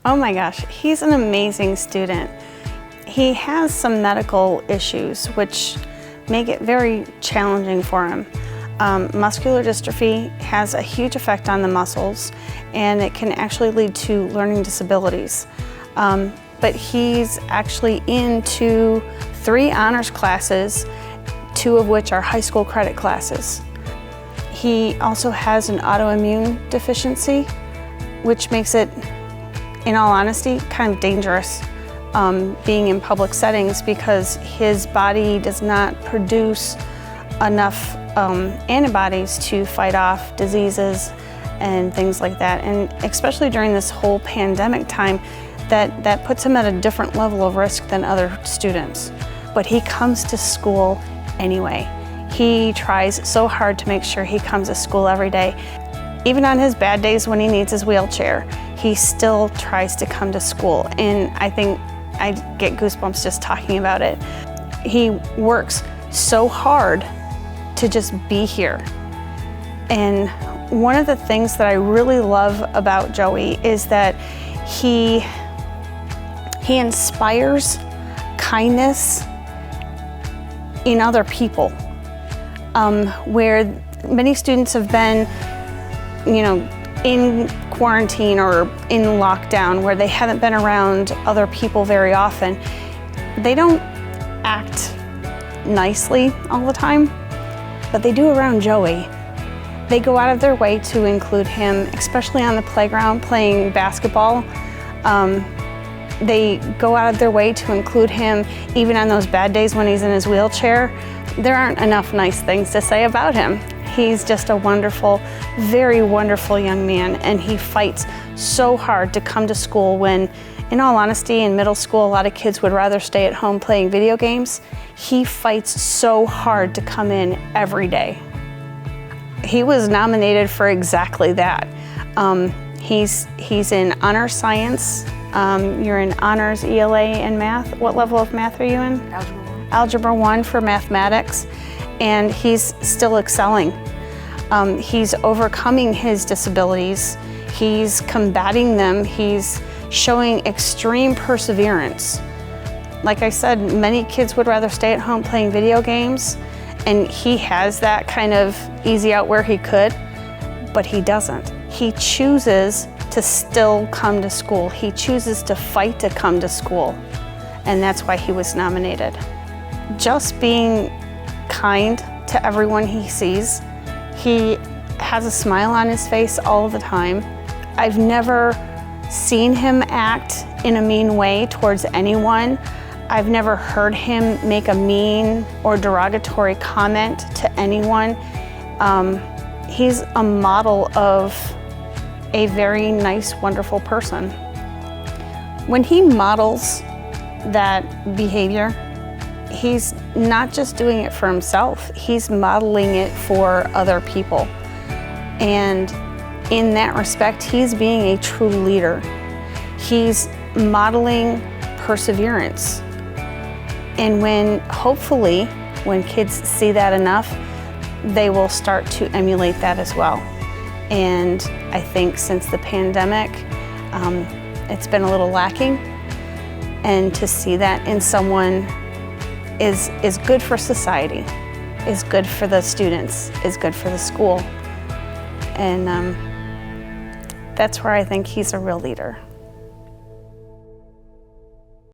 Oh my gosh, he's an amazing student. He has some medical issues which make it very challenging for him. Muscular dystrophy has a huge effect on the muscles, and it can actually lead to learning disabilities. But he's actually into 3 honors classes, 2 of which are high school credit classes. He also has an autoimmune deficiency, which makes it, in all honesty, kind of dangerous being in public settings, because his body does not produce enough antibodies to fight off diseases and things like that. And especially during this whole pandemic time, that puts him at a different level of risk than other students. But he comes to school anyway. He tries so hard to make sure he comes to school every day. Even on his bad days when he needs his wheelchair, he still tries to come to school. And I think I get goosebumps just talking about it. He works so hard to just be here. And one of the things that I really love about Joey is that he inspires kindness in other people. Where many students have been, in quarantine or in lockdown, where they haven't been around other people very often, they don't act nicely all the time, but they do around Joey. They go out of their way to include him, especially on the playground playing basketball. They go out of their way to include him even on those bad days when he's in his wheelchair. There aren't enough nice things to say about him. He's just a wonderful, very wonderful young man, and he fights so hard to come to school when, in all honesty, in middle school, a lot of kids would rather stay at home playing video games. He fights so hard to come in every day. He was nominated for exactly that. He's in honors science. You're in honors ELA and math. What level of math are you in? Algebra 1. Algebra 1 for mathematics, and he's still excelling. He's overcoming his disabilities. He's combating them. He's showing extreme perseverance. Like I said, many kids would rather stay at home playing video games, and he has that kind of easy out where he could, but he doesn't. He chooses to still come to school. He chooses to fight to come to school, and that's why he was nominated. Just being kind to everyone he sees. He has a smile on his face all the time. I've never seen him act in a mean way towards anyone. I've never heard him make a mean or derogatory comment to anyone. He's a model of a very nice, wonderful person. When he models that behavior, he's not just doing it for himself, he's modeling it for other people. And in that respect, he's being a true leader. He's modeling perseverance. And hopefully, when kids see that enough, they will start to emulate that as well. And I think since the pandemic, it's been a little lacking. And to see that in someone is good for society, is good for the students, is good for the school. And that's where I think he's a real leader.